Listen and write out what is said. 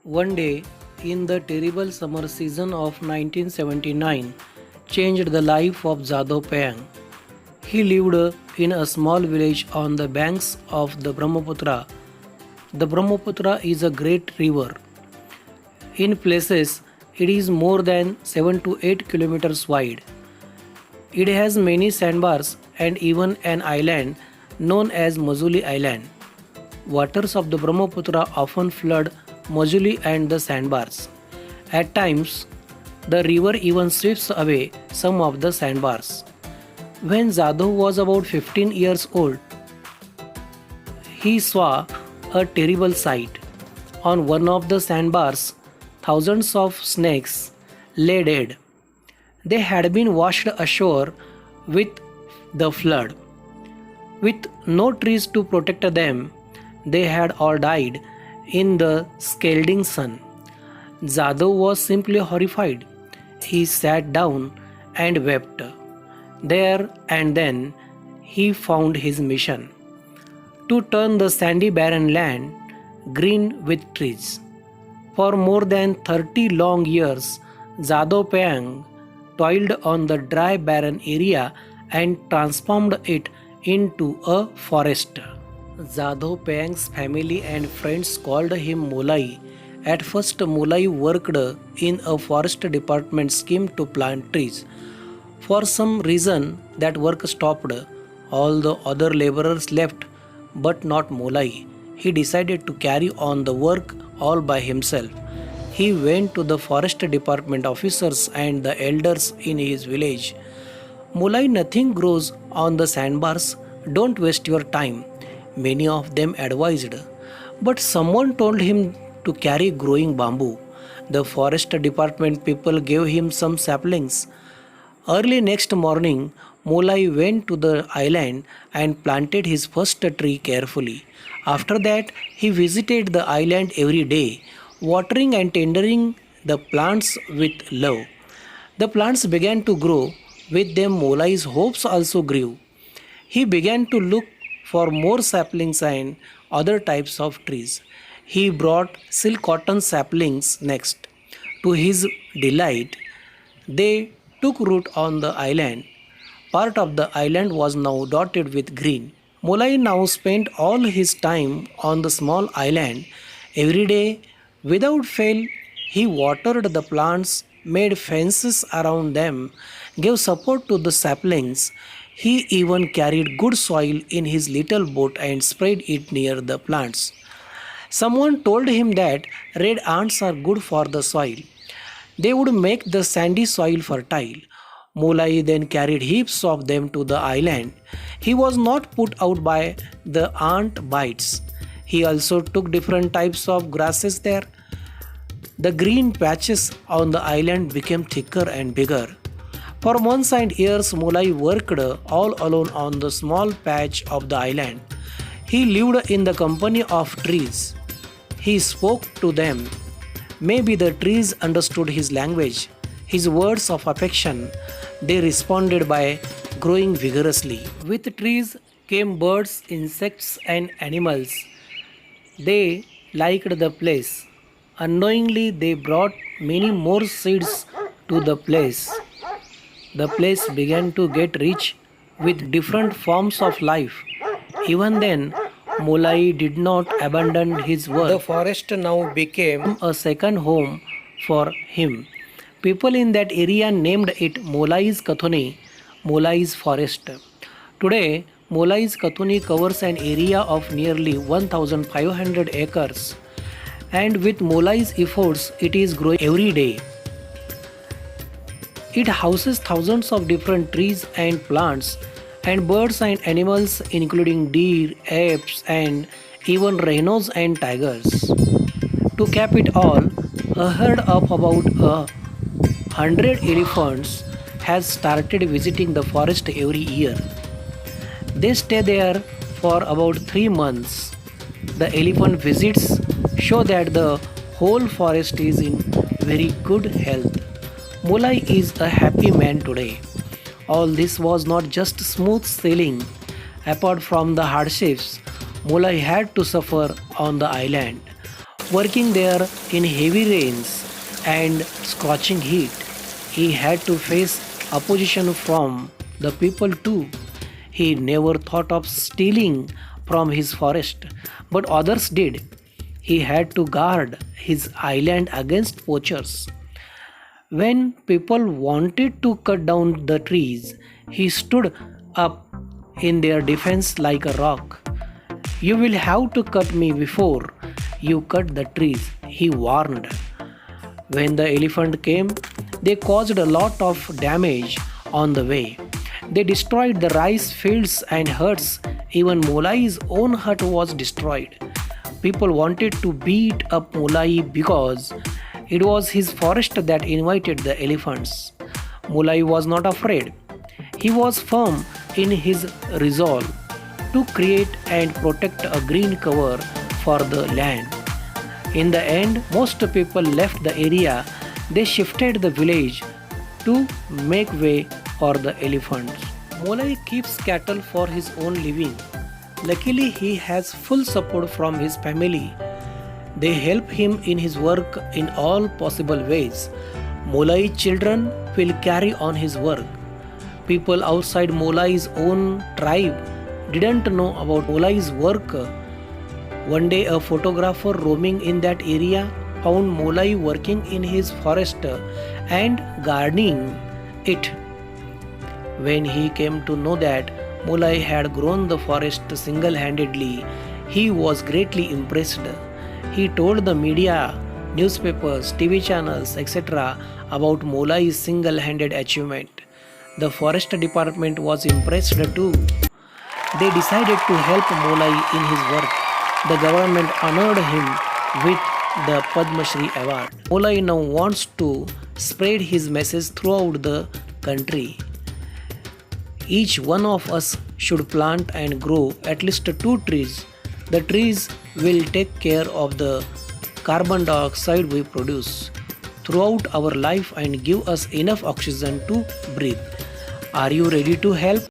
One day in the terrible summer season of 1979 changed the life of Jadov Payang. He lived in a small village on the banks of the Brahmaputra. The Brahmaputra is a great river. In places, it is more than 7 to 8 kilometers wide. It has many sandbars and even an island known as Majuli Island. Waters of the Brahmaputra often flood Majuli and the sandbars. At times, the river even sweeps away some of the sandbars. When Jadhav was about 15 years old, he saw a terrible sight. On one of the sandbars, thousands of snakes lay dead. They had been washed ashore with the flood. With no trees to protect them, they had all died in the scalding sun. Jadhav was simply horrified. He sat down and wept. There and then he found his mission to turn the sandy barren land green with trees. For more than 30 long years, Jadhav Payang toiled on the dry barren area and transformed it into a forest. Jadhav Payang's family and friends called him Molai. At first, Molai worked in a forest department scheme to plant trees. For some reason, that work stopped. All the other laborers left, but not Molai. He decided to carry on the work all by himself. He went to the forest department officers and the elders in his village. Molai, nothing grows on the sandbars. Don't waste your time, many of them advised. But someone told him to carry growing bamboo. The forest department people gave him some saplings. Early next morning, Molai went to the island and planted his first tree carefully. After that, he visited the island every day, watering and tendering the plants with love. The plants began to grow. With them, Molai's hopes also grew. He began to look for more saplings and other types of trees. He brought silk cotton saplings next. To his delight, they took root on the island. Part of the island was now dotted with green. Molai now spent all his time on the small island. Every day, without fail, he watered the plants, made fences around them, gave support to the saplings. He even carried good soil in his little boat and spread it near the plants. Someone told him that red ants are good for the soil. They would make the sandy soil fertile. Molai then carried heaps of them to the island. He was not put out by the ant bites. He also took different types of grasses there. The green patches on the island became thicker and bigger. For months and years, Molai worked all alone on the small patch of the island. He lived in the company of trees. He spoke to them. Maybe the trees understood his language, his words of affection. They responded by growing vigorously. With trees came birds, insects, and animals. They liked the place. Unknowingly, they brought many more seeds to the place. The place began to get rich with different forms of life. Even then, Molai did not abandon his work. The forest now became a second home for him. People in that area named it Molai's Kathuni, Molai's forest. Today, Molai's Kathuni covers an area of nearly 1,500 acres. And with Molai's efforts, it is growing every day. It houses thousands of different trees and plants, and birds and animals including deer, apes, and even rhinos and tigers. To cap it all, a herd of about 100 elephants has started visiting the forest every year. They stay there for about 3 months. The elephant visits show that the whole forest is in very good health. Molai is a happy man today. All this was not just smooth sailing. Apart from the hardships Molai had to suffer on the island, Working there in heavy rains and scorching heat, he had to face opposition from the people too. He never thought of stealing from his forest, but others did. He had to guard his island against poachers. When people wanted to cut down the trees, he stood up in their defense like a rock. You will have to cut me before you cut the trees, he warned. When the elephant came, they caused a lot of damage on the way. They destroyed the rice fields and huts. Even Molai's own hut was destroyed. People wanted to beat up Molai because it was his forest that invited the elephants. Molai was not afraid. He was firm in his resolve to create and protect a green cover for the land. In the end, most people left the area. They shifted the village to make way for the elephants. Molai keeps cattle for his own living. Luckily, he has full support from his family. They help him in his work in all possible ways. Molai children will carry on his work. People outside Molai's own tribe didn't know about Molai's work. One day, a photographer roaming in that area found Molai working in his forest and gardening it. When he came to know that Molai had grown the forest single-handedly, he was greatly impressed. He told the media, newspapers, TV channels, etc. about Molai's single-handed achievement. The forest department was impressed too. They decided to help Molai in his work. The government honored him with the Padma Shri award. Molai now wants to spread his message throughout the country. Each one of us should plant and grow at least 2 trees. The trees will take care of the carbon dioxide we produce throughout our life and give us enough oxygen to breathe. Are you ready to help?